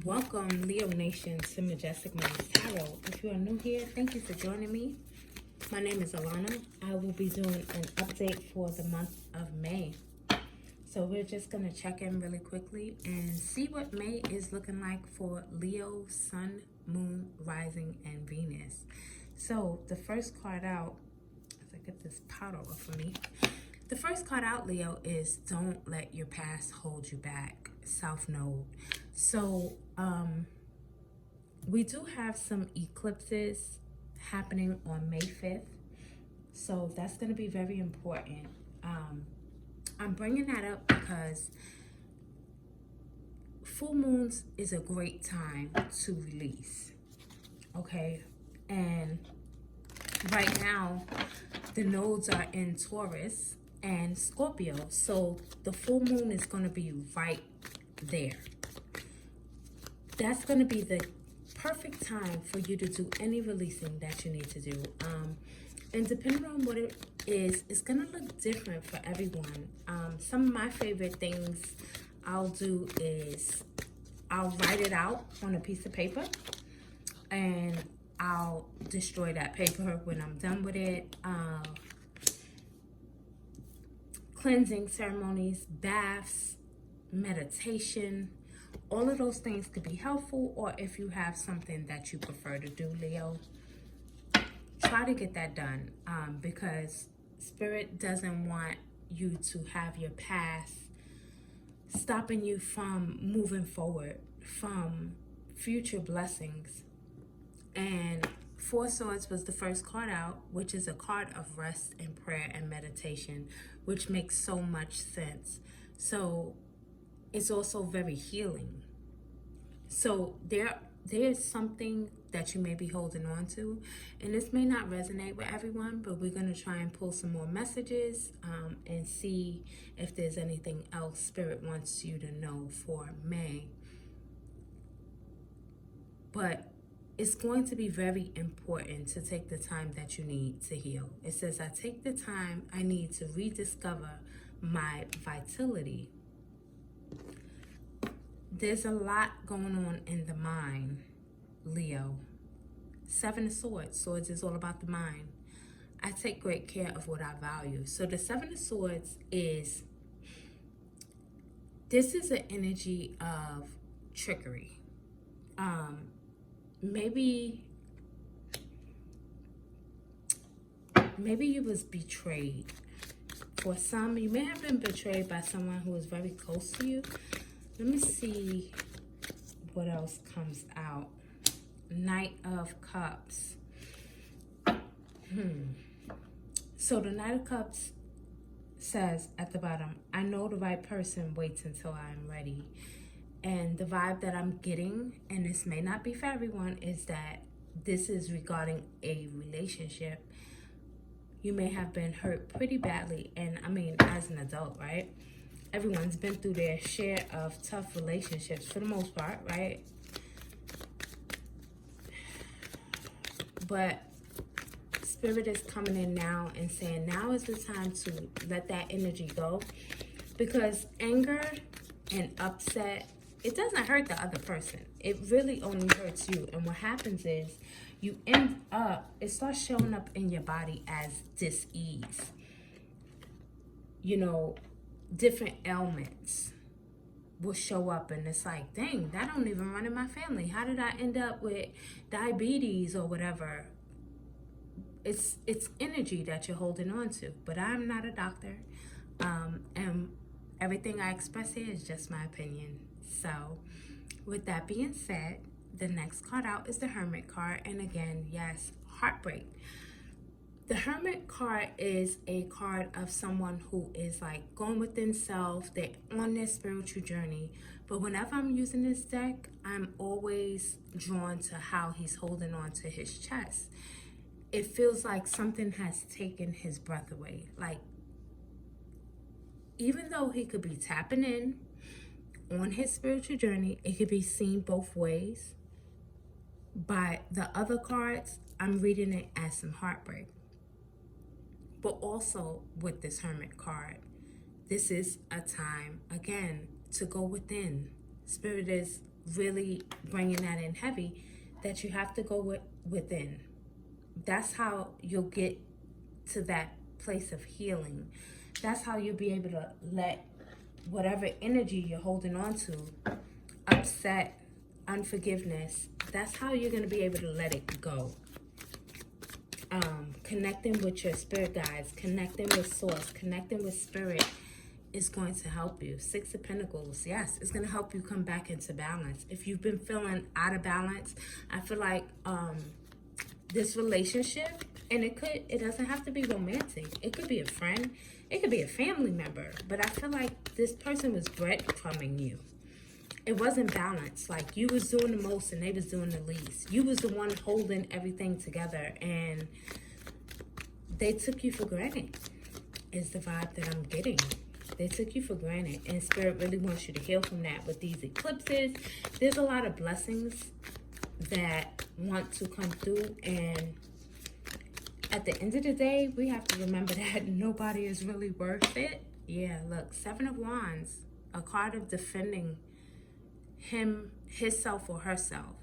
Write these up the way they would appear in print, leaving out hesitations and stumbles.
Welcome, Leo Nation, to Majestic Minds Tarot. If you are new here, thank you for joining me. My name is Alana. I will be doing an update for the month of May. So we're just going to check in really quickly and see what May is looking like for Leo, Sun, Moon, Rising, and Venus. So the first card out, as I get this powder off of me, the first card out, Leo, is don't let your past hold you back. South Node. So we do have some eclipses happening on May 5th. So that's going to be very important. I'm bringing that up because full moons is a great time to release. Okay. And right now, the nodes are in Taurus and Scorpio. So the full moon is going to be right there. That's going to be the perfect time for you to do any releasing that you need to do. And depending on what it is, it's going to look different for everyone. Some of my favorite things I'll do is I'll write it out on a piece of paper and I'll destroy that paper when I'm done with it. Cleansing ceremonies, baths, meditation, all of those things could be helpful. Or if you have something that you prefer to do, Leo, try to get that done, because Spirit doesn't want you to have your past stopping you from moving forward, from future blessings. And Four Swords was the first card out, which is a card of rest and prayer and meditation, which makes so much sense. So it's also very healing. So there's something that you may be holding on to, and this may not resonate with everyone, but we're going to try and pull some more messages and see if there's anything else Spirit wants you to know for May. But it's going to be very important to take the time that you need to heal. It says, I take the time I need to rediscover my vitality. There's a lot going on in the mind, Leo. Seven of Swords. Swords is all about the mind. I take great care of what I value. So the Seven of Swords is, this is an energy of trickery. Maybe you was betrayed. For some, you may have been betrayed by someone who is very close to you. Let me see what else comes out. Knight of Cups. So the Knight of Cups says at the bottom, I know the right person waits until I am ready. And the vibe that I'm getting, and this may not be for everyone, is that this is regarding a relationship. You may have been hurt pretty badly. And I mean, as an adult, right? Everyone's been through their share of tough relationships for the most part, right? But Spirit is coming in now and saying now is the time to let that energy go. Because anger and upset, it doesn't hurt the other person. It really only hurts you. And what happens is you end up, it starts showing up in your body as dis-ease. You know, different ailments will show up and it's like, dang, that don't even run in my family. How did I end up with diabetes or whatever? It's energy that you're holding on to. But I'm not a doctor. And everything I express here is just my opinion. So with that being said, the next card out is the Hermit card. And again, yes, heartbreak. The Hermit card is a card of someone who is like going within self. They're on their spiritual journey. But whenever I'm using this deck, I'm always drawn to how he's holding on to his chest. It feels like something has taken his breath away. Like, even though he could be tapping in on his spiritual journey, it could be seen both ways. By the other cards, I'm reading it as some heartbreak. But also with this Hermit card, this is a time, again, to go within. Spirit is really bringing that in heavy, that you have to go within. That's how you'll get to that place of healing. That's how you'll be able to let whatever energy you're holding on to, upset, unforgiveness, that's how you're going to be able to let it go. Connecting with your spirit guides, connecting with source, connecting with spirit is going to help you. Six of Pentacles, yes, it's going to help you come back into balance. If you've been feeling out of balance, I feel like this relationship, and it doesn't have to be romantic. It could be a friend, it could be a family member, but I feel like this person was breadcrumbing you. It wasn't balanced. Like, you was doing the most and they was doing the least. You was the one holding everything together, and they took you for granted, is the vibe that I'm getting. They took you for granted, and Spirit really wants you to heal from that with these eclipses. There's a lot of blessings that want to come through, and at the end of the day, we have to remember that nobody is really worth it. Yeah, look, Seven of Wands, a card of defending himself or herself.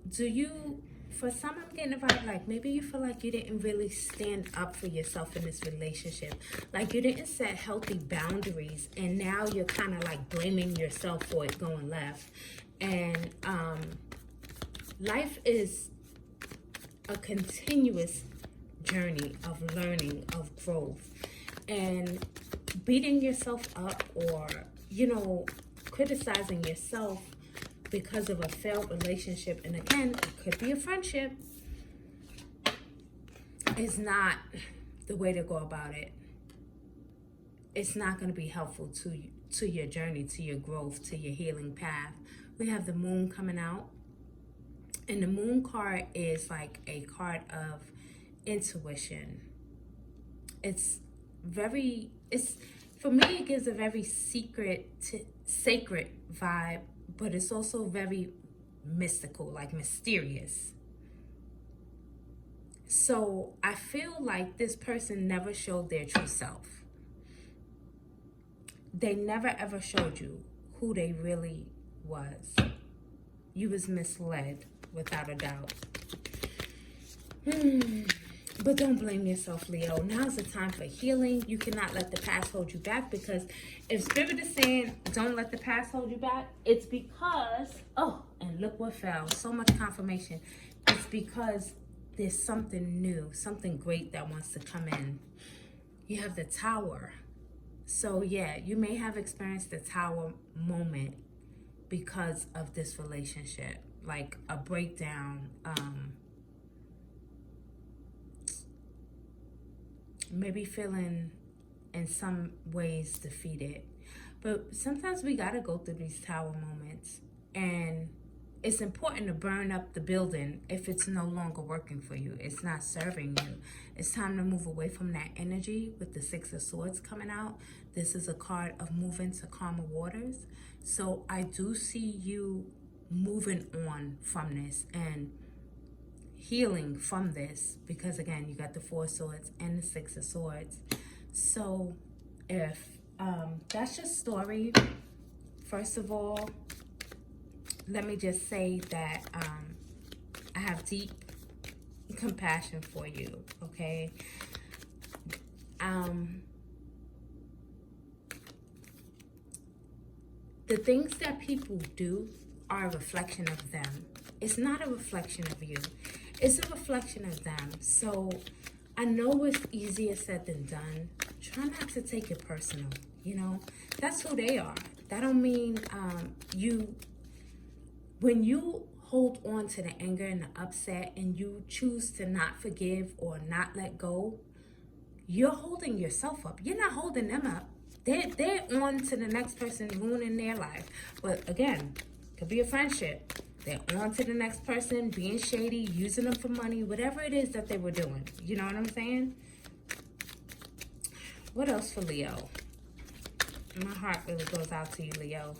Do you, for some, I'm getting a vibe like maybe you feel like you didn't really stand up for yourself in this relationship. Like, you didn't set healthy boundaries, and now you're kind of like blaming yourself for it going left. And life is a continuous journey of learning, of growth, and beating yourself up, or, you know, criticizing yourself because of a failed relationship, and again, it could be a friendship, is not the way to go about it. It's not going to be helpful to your journey, to your growth, to your healing path. We have the Moon coming out, and the Moon card is like a card of intuition. For me, it gives a very sacred vibe, but it's also very mystical, like mysterious. So I feel like this person never showed their true self. They never ever showed you who they really was. You was misled, without a doubt. But don't blame yourself, Leo. Now's the time for healing. You cannot let the past hold you back, because if Spirit is saying don't let the past hold you back, it's because, oh, and look what fell. So much confirmation. It's because there's something new, something great that wants to come in. You have the Tower. So yeah, you may have experienced the Tower moment because of this relationship, like a breakdown, maybe feeling in some ways defeated. But sometimes we gotta go through these Tower moments, and it's important to burn up the building if it's no longer working for you. It's not serving you. It's time to move away from that energy with the Six of Swords coming out. This is a card of moving to calmer waters. So I do see you moving on from this and healing from this, because again, you got the Four of Swords and the Six of Swords. So if that's your story, first of all, let me just say that I have deep compassion for you, okay? The things that people do are a reflection of them. It's not a reflection of you. It's a reflection of them. So I know it's easier said than done. Try not to take it personal, you know? That's who they are. That don't mean when you hold on to the anger and the upset, and you choose to not forgive or not let go, you're holding yourself up. You're not holding them up. They're on to the next person, ruining their life. But again, could be a friendship. They're on to the next person, being shady, using them for money, whatever it is that they were doing. You know what I'm saying? What else for Leo? My heart really goes out to you, Leo.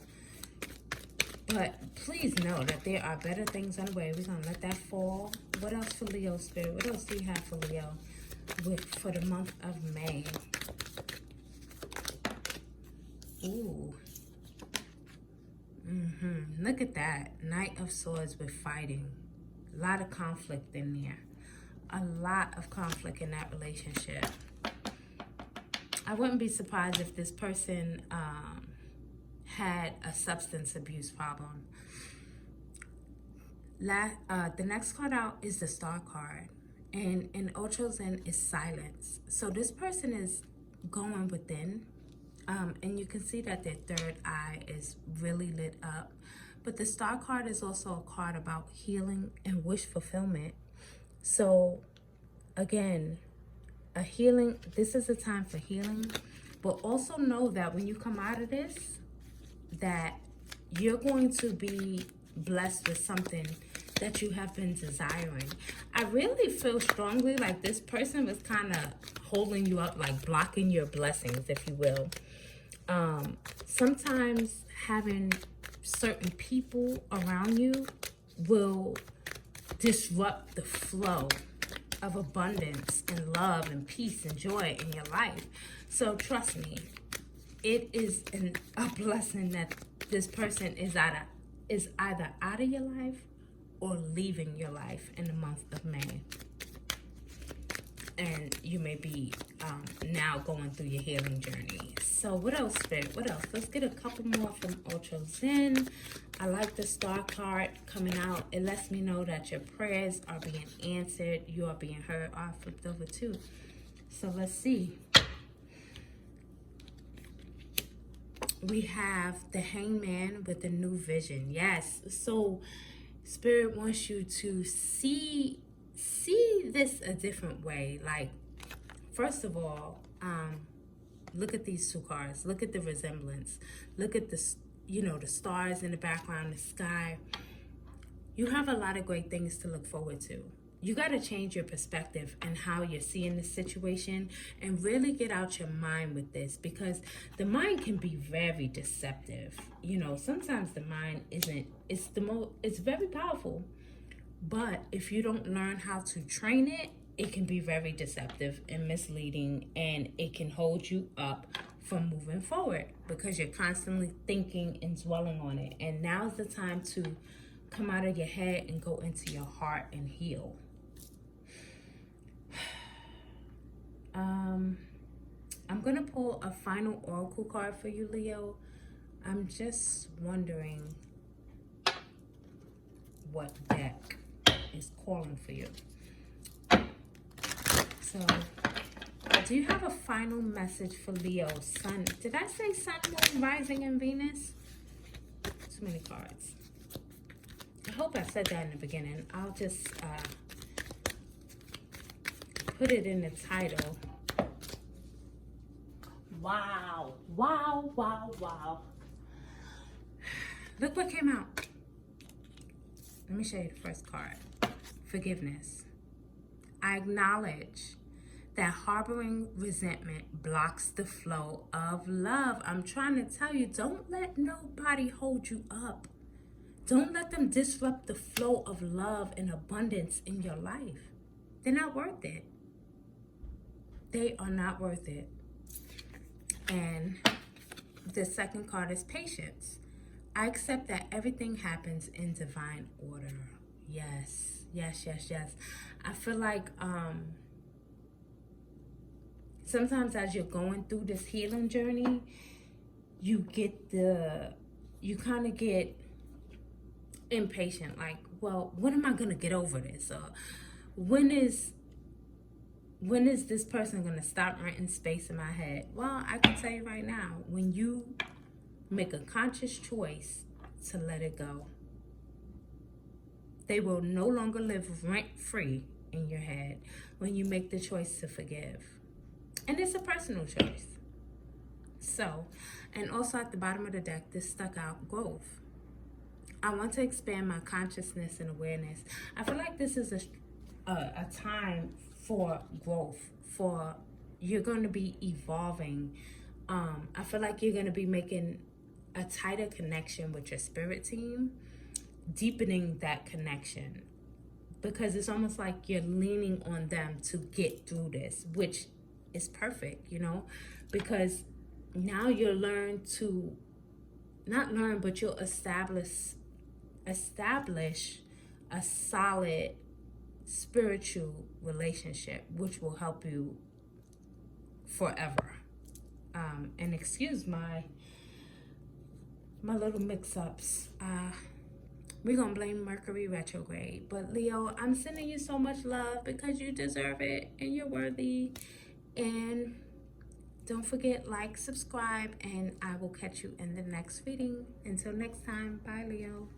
But please know that there are better things on the way. We're going to let that fall. What else for Leo, Spirit? What else do you have for Leo? for the month of May. Ooh. Look at that. Knight of Swords with fighting. A lot of conflict in there. A lot of conflict in that relationship. I wouldn't be surprised if this person had a substance abuse problem. The next card out is the Star card. And in Ocho Zen is silence. So this person is going within. And you can see that their third eye is really lit up. But the Star card is also a card about healing and wish fulfillment. So, again, a healing, this is a time for healing. But also know that when you come out of this, that you're going to be blessed with something that you have been desiring. I really feel strongly like this person was kind of holding you up, like blocking your blessings, if you will. Sometimes having certain people around you will disrupt the flow of abundance and love and peace and joy in your life. So trust me, it is a blessing that this person is either out of your life or leaving your life in the month of May. And you may be now going through your healing journey. So what else, Spirit? What else? Let's get a couple more from Ocho Zen. I like the Star card coming out. It lets me know that your prayers are being answered. You are being heard. I flipped over too. So let's see. We have the Hangman with a new vision. Yes. So Spirit wants you to see this a different way. Like, first of all, look at these two cards. Look at the resemblance. Look at the stars in the background, the sky. You have a lot of great things to look forward to. You got to change your perspective and how you're seeing this situation and really get out your mind with this, because the mind can be very deceptive. Sometimes the mind it's very powerful, but if you don't learn how to train it, it can be very deceptive and misleading, and it can hold you up from moving forward because you're constantly thinking and dwelling on it. And now's the time to come out of your head and go into your heart and heal. I'm going to pull a final oracle card for you, Leo. I'm just wondering what deck is calling for you. So, do you have a final message for Leo? Sun, did I say Sun, Moon, Rising, and Venus? Too many cards. I hope I said that in the beginning. I'll just put it in the title. Wow, wow, wow, wow. Look what came out. Let me show you the first card. Forgiveness. I acknowledge that harboring resentment blocks the flow of love. I'm trying to tell you, don't let nobody hold you up. Don't let them disrupt the flow of love and abundance in your life. They're not worth it. They are not worth it. And the second card is patience. I accept that everything happens in divine order. Yes, yes, yes, yes. I feel like sometimes as you're going through this healing journey, you kind of get impatient. Like, well, when am I going to get over this? Or when is this person going to stop renting space in my head? Well, I can tell you right now, when you make a conscious choice to let it go, they will no longer live rent-free in your head when you make the choice to forgive. And it's a personal choice. So, and also at the bottom of the deck, this stuck out, growth. I want to expand my consciousness and awareness. I feel like this is a time for growth, you're going to be evolving. I feel like you're going to be making a tighter connection with your spirit team, deepening that connection. because it's almost like you're leaning on them to get through this, which is perfect, you know, because now you'll learn to, not learn, but you'll establish a solid spiritual relationship, which will help you forever. And excuse my little mix-ups. We're gonna blame Mercury retrograde, but Leo, I'm sending you so much love because you deserve it and you're worthy. And don't forget, like, subscribe, and I will catch you in the next reading. Until next time, bye, Leo.